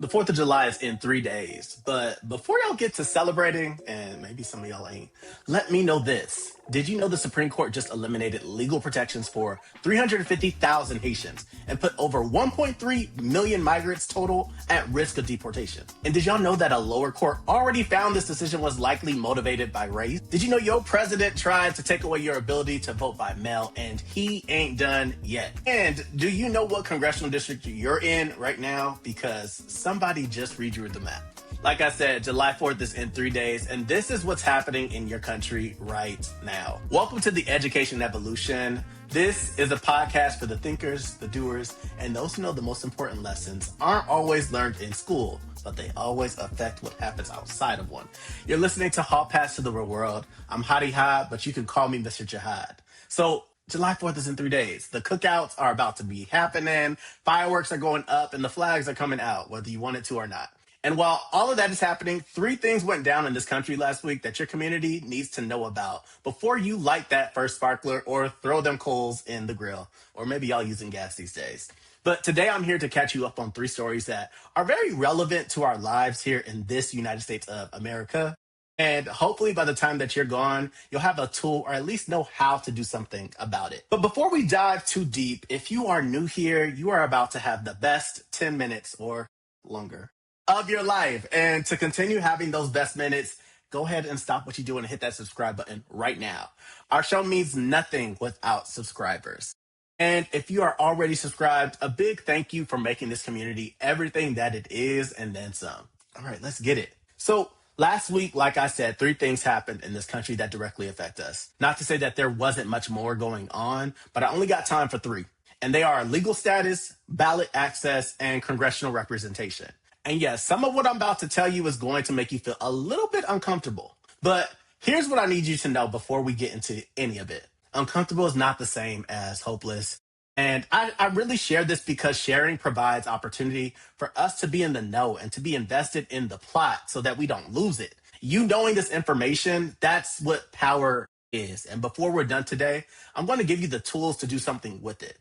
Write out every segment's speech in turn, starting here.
The 4th of July is in 3 days, but before y'all get to celebrating, and maybe some of y'all ain't, let me know this. Did you know the Supreme Court just eliminated legal protections for 350,000 Haitians and put over 1.3 million migrants total at risk of deportation? And did y'all know that a lower court already found this decision was likely motivated by race? Did you know your president tried to take away your ability to vote by mail and he ain't done yet? And do you know what congressional district you're in right now? Because somebody just redrew the map. Like I said, July 4th is in 3 days, and this is what's happening in your country right now. Welcome to the Education Evolution. This is a podcast for the thinkers, the doers, and those who know the most important lessons aren't always learned in school, but they always affect what happens outside of one. You're listening to Hall Pass to the Real World. I'm Hadi Had, but you can call me Mr. Jihad. So July 4th is in 3 days. The cookouts are about to be happening. Fireworks are going up and the flags are coming out, whether you want it to or not. And while all of that is happening, 3 things went down in this country last week that your community needs to know about before you light that first sparkler or throw them coals in the grill. Or maybe y'all using gas these days. But today I'm here to catch you up on 3 stories that are very relevant to our lives here in this United States of America. And hopefully by the time that you're gone, you'll have a tool or at least know how to do something about it. But before we dive too deep, if you are new here, you are about to have the best 10 minutes or longer of your life. And to continue having those best minutes, go ahead and stop what you're doing and hit that subscribe button right now. Our show means nothing without subscribers. And if you are already subscribed, a big thank you for making this community everything that it is and then some. All right, let's get it. So last week, like I said, 3 things happened in this country that directly affect us. Not to say that there wasn't much more going on, but I only got time for 3. And they are legal status, ballot access, and congressional representation. And yes, some of what I'm about to tell you is going to make you feel a little bit uncomfortable. But here's what I need you to know before we get into any of it. Uncomfortable is not the same as hopeless. And I really share this because sharing provides opportunity for us to be in the know and to be invested in the plot so that we don't lose it. You knowing this information, that's what power is. And before we're done today, I'm going to give you the tools to do something with it.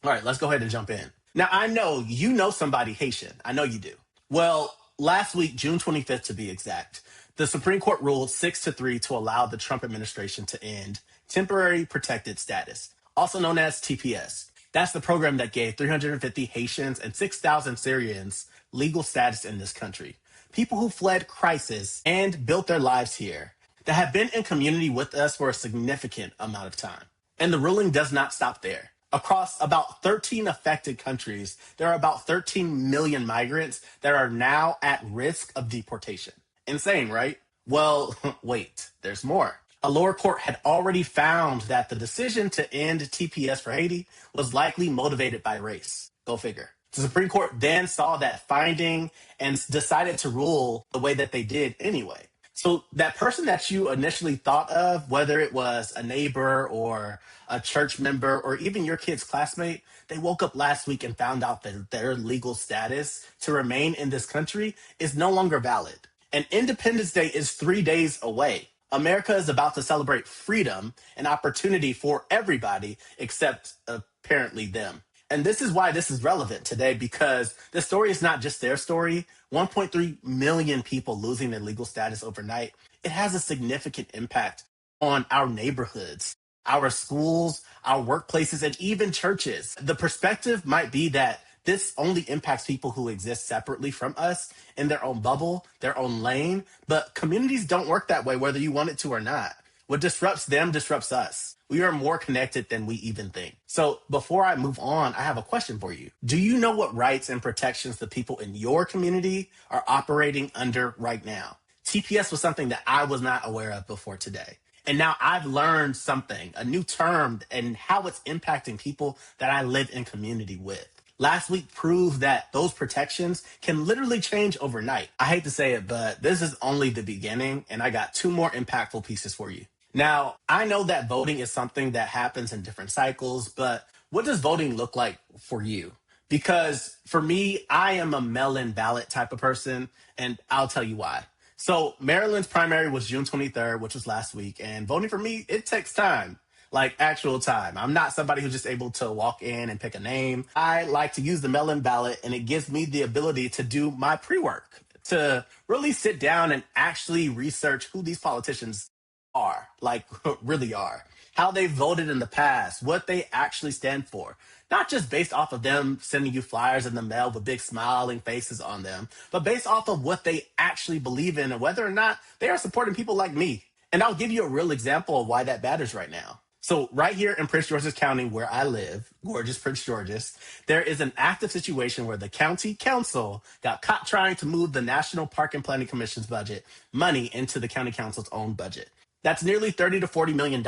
All right, let's go ahead and jump in. Now, I know you know somebody Haitian. I know you do. Well, last week, June 25th to be exact, the Supreme Court ruled 6-3 to allow the Trump administration to end temporary protected status, also known as TPS. That's the program that gave 350 Haitians and 6,000 Syrians legal status in this country. People who fled crisis and built their lives here that have been in community with us for a significant amount of time. And the ruling does not stop there. Across about 13 affected countries, there are about 13 million migrants that are now at risk of deportation. Insane, right? Well, wait, there's more. A lower court had already found that the decision to end TPS for Haiti was likely motivated by race. Go figure. The Supreme Court then saw that finding and decided to rule the way that they did anyway. So that person that you initially thought of, whether it was a neighbor or a church member or even your kid's classmate, they woke up last week and found out that their legal status to remain in this country is no longer valid. And Independence Day is 3 days away. America is about to celebrate freedom and opportunity for everybody except apparently them. And this is why this is relevant today, because the story is not just their story. 1.3 million people losing their legal status overnight. It has a significant impact on our neighborhoods, our schools, our workplaces, and even churches. The perspective might be that this only impacts people who exist separately from us in their own bubble, their own lane. But communities don't work that way, whether you want it to or not. What disrupts them disrupts us. We are more connected than we even think. So before I move on, I have a question for you. Do you know what rights and protections the people in your community are operating under right now? TPS was something that I was not aware of before today. And now I've learned something, a new term, and how it's impacting people that I live in community with. Last week proved that those protections can literally change overnight. I hate to say it, but this is only the beginning, and I got 2 more impactful pieces for you. Now, I know that voting is something that happens in different cycles, but what does voting look like for you? Because for me, I am a mail-in ballot type of person, and I'll tell you why. So Maryland's primary was June 23rd, which was last week, and voting for me, it takes time. like actual time. I'm not somebody who's just able to walk in and pick a name. I like to use the mail-in ballot, and it gives me the ability to do my pre-work, to really sit down and actually research who these politicians are, like really are, how they voted in the past, what they actually stand for. Not just based off of them sending you flyers in the mail with big smiling faces on them, but based off of what they actually believe in and whether or not they are supporting people like me. And I'll give you a real example of why that matters right now. So right here in Prince George's County, where I live, gorgeous Prince George's, there is an active situation where the county council got caught trying to move the National Park and Planning Commission's budget money into the county council's own budget. That's nearly $30 to $40 million.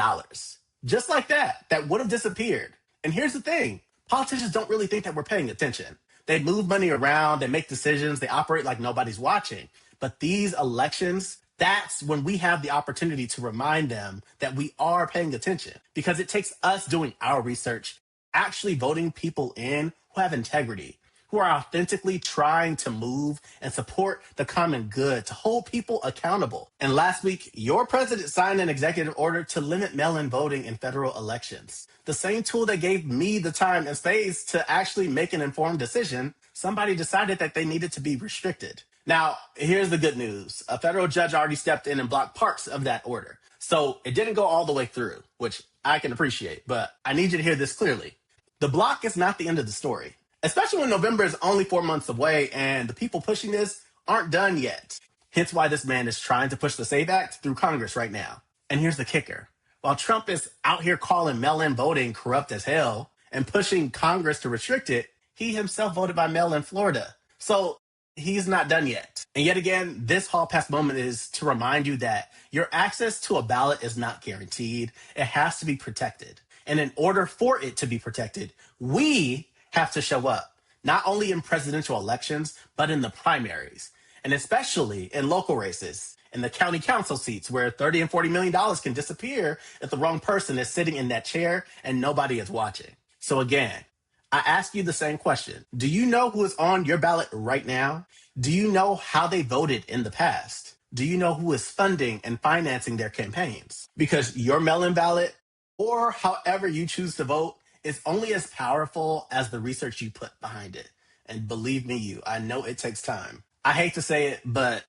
Just like that, that would have disappeared. And here's the thing. Politicians don't really think that we're paying attention. They move money around, they make decisions, they operate like nobody's watching. But these elections, that's when we have the opportunity to remind them that we are paying attention, because it takes us doing our research, actually voting people in who have integrity, who are authentically trying to move and support the common good, to hold people accountable. And last week, your president signed an executive order to limit mail-in voting in federal elections. The same tool that gave me the time and space to actually make an informed decision, somebody decided that they needed to be restricted. Now, here's the good news. A federal judge already stepped in and blocked parts of that order. So it didn't go all the way through, which I can appreciate, but I need you to hear this clearly. The block is not the end of the story, especially when November is only 4 months away and the people pushing this aren't done yet. Hence why this man is trying to push the SAVE Act through Congress right now. And here's the kicker. While Trump is out here calling mail-in voting corrupt as hell and pushing Congress to restrict it, he himself voted by mail in Florida. So he's not done yet. And yet again, this hall pass moment is to remind you that your access to a ballot is not guaranteed. It has to be protected. And in order for it to be protected, we have to show up, not only in presidential elections, but in the primaries, and especially in local races, in the county council seats where $30 and $40 million can disappear if the wrong person is sitting in that chair and nobody is watching. So again, I ask you the same question. Do you know who is on your ballot right now? Do you know how they voted in the past? Do you know who is funding and financing their campaigns? Because your mail-in ballot, or however you choose to vote, is only as powerful as the research you put behind it. And believe me, I know it takes time. I hate to say it, but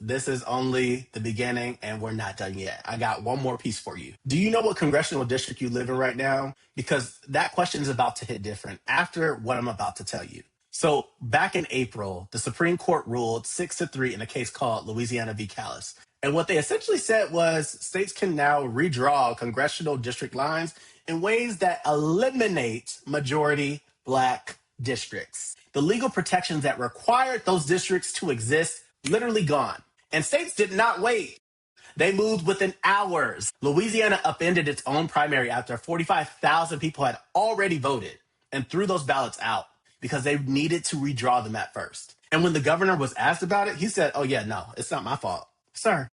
this is only the beginning and we're not done yet. I got one more piece for you. Do you know what congressional district you live in right now? Because that question is about to hit different after what I'm about to tell you. So back in April, the Supreme Court ruled 6-3 in a case called Louisiana v. Callis. And what they essentially said was states can now redraw congressional district lines in ways that eliminate majority Black districts. The legal protections that required those districts to exist literally gone. And states did not wait. They moved within hours. Louisiana upended its own primary after 45,000 people had already voted and threw those ballots out because they needed to redraw them at first. And when the governor was asked about it, he said, "Oh yeah, no, it's not my fault." Sir,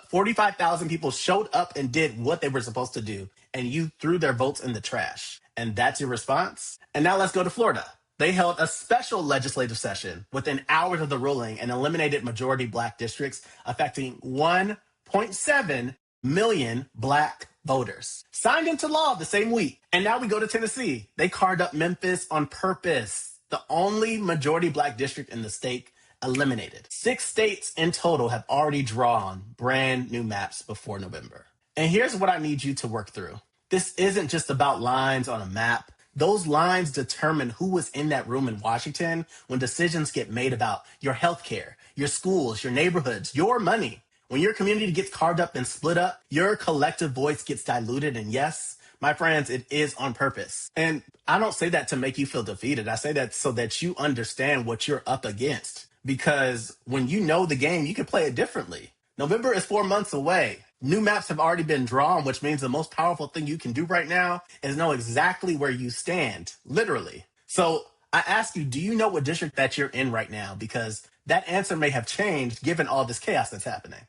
45,000 people showed up and did what they were supposed to do, and you threw their votes in the trash. And that's your response? And now let's go to Florida. They held a special legislative session within hours of the ruling and eliminated majority Black districts, affecting 1.7 million Black voters. Signed into law the same week. And now we go to Tennessee. They carved up Memphis on purpose. The only majority Black district in the state eliminated. 6 states in total have already drawn brand new maps before November. And here's what I need you to work through. This isn't just about lines on a map. Those lines determine who was in that room in Washington when decisions get made about your healthcare, your schools, your neighborhoods, your money. When your community gets carved up and split up, your collective voice gets diluted. And yes, my friends, it is on purpose. And I don't say that to make you feel defeated. I say that so that you understand what you're up against. Because when you know the game, you can play it differently. November is 4 months away. New maps have already been drawn, which means the most powerful thing you can do right now is know exactly where you stand, literally. So I ask you, do you know what district that you're in right now? Because that answer may have changed given all this chaos that's happening.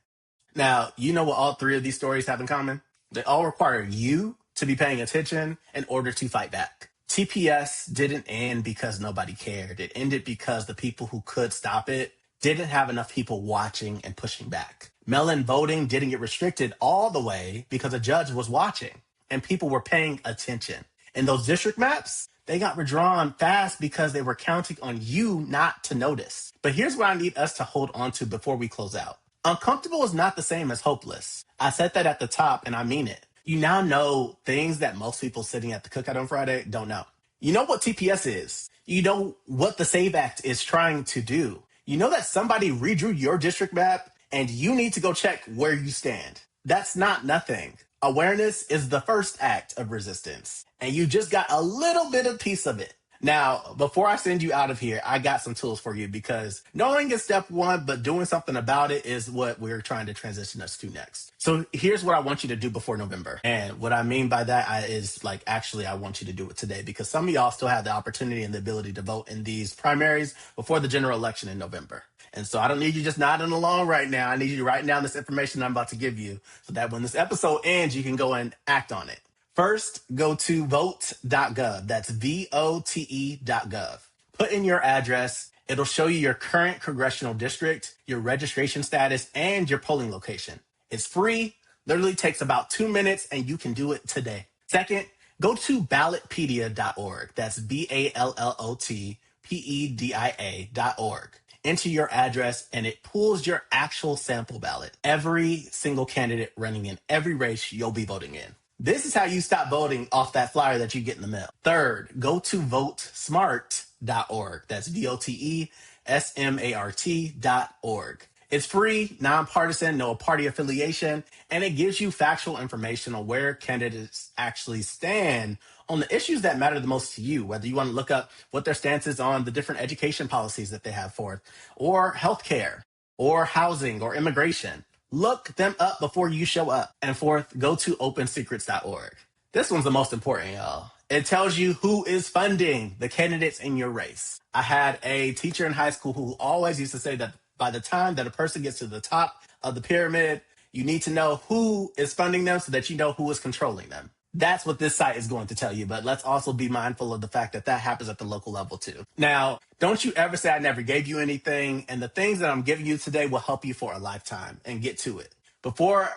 Now, you know what all 3 of these stories have in common? They all require you to be paying attention in order to fight back. TPS didn't end because nobody cared. It ended because the people who could stop it didn't have enough people watching and pushing back. Mail-in voting didn't get restricted all the way because a judge was watching. and people were paying attention. And those district maps, they got redrawn fast because they were counting on you not to notice. But here's what I need us to hold on to before we close out. Uncomfortable is not the same as hopeless. I said that at the top and I mean it. You now know things that most people sitting at the cookout on Friday don't know. You know what TPS is. You know what the SAVE Act is trying to do. You know that somebody redrew your district map and you need to go check where you stand. That's not nothing. Awareness is the first act of resistance, and you just got a little bit of piece of it. Now, before I send you out of here, I got some tools for you because knowing is step one, but doing something about it is what we're trying to transition us to next. So here's what I want you to do before November. And what I mean by that is actually, I want you to do it today because some of y'all still have the opportunity and the ability to vote in these primaries before the general election in November. And so I don't need you just nodding along right now. I need you writing down this information I'm about to give you so that when this episode ends, you can go and act on it. First, go to vote.gov. That's vote.gov. Put in your address. It'll show you your current congressional district, your registration status, and your polling location. It's free, literally takes about 2 minutes, and you can do it today. Second, go to ballotpedia.org. That's BALLOTPEDIA.org. Enter your address and it pulls your actual sample ballot. Every single candidate running in every race you'll be voting in. This is how you stop voting off that flyer that you get in the mail. Third, go to votesmart.org. That's VOTESMART.org. It's free, nonpartisan, no party affiliation, and it gives you factual information on where candidates actually stand on the issues that matter the most to you, whether you want to look up what their stance is on the different education policies that they have forth, or healthcare, or housing, or immigration. Look them up before you show up. And fourth, go to opensecrets.org. This one's the most important, y'all. It tells you who is funding the candidates in your race. I had a teacher in high school who always used to say that by the time that a person gets to the top of the pyramid, you need to know who is funding them so that you know who is controlling them. That's what this site is going to tell you, but let's also be mindful of the fact that that happens at the local level too. Now, don't you ever say I never gave you anything, and the things that I'm giving you today will help you for a lifetime, and get to it. Before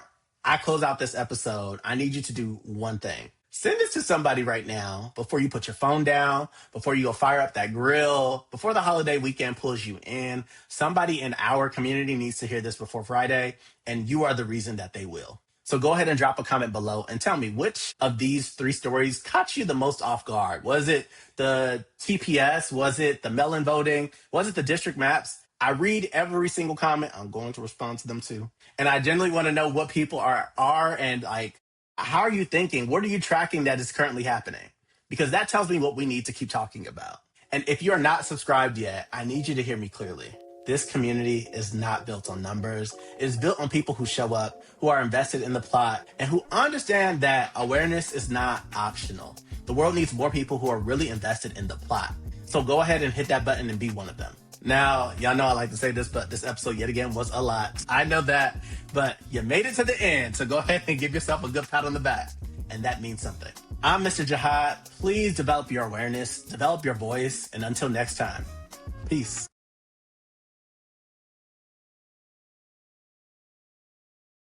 I close out this episode, I need you to do one thing. Send this to somebody right now before you put your phone down, before you go fire up that grill, before the holiday weekend pulls you in. Somebody in our community needs to hear this before Friday, and you are the reason that they will. So go ahead and drop a comment below and tell me which of these 3 stories caught you the most off guard. Was it the TPS? Was it the melon voting? Was it the district maps? I read every single comment. I'm going to respond to them too. And I generally want to know what people are and how are you thinking? What are you tracking that is currently happening? Because that tells me what we need to keep talking about. And if you're not subscribed yet, I need you to hear me clearly. This community is not built on numbers. It's built on people who show up, who are invested in the plot, and who understand that awareness is not optional. The world needs more people who are really invested in the plot. So go ahead and hit that button and be one of them. Now, y'all know I like to say this, but this episode yet again was a lot. I know that, but you made it to the end. So go ahead and give yourself a good pat on the back. And that means something. I'm Mr. Jihad. Please develop your awareness, develop your voice, and until next time, peace.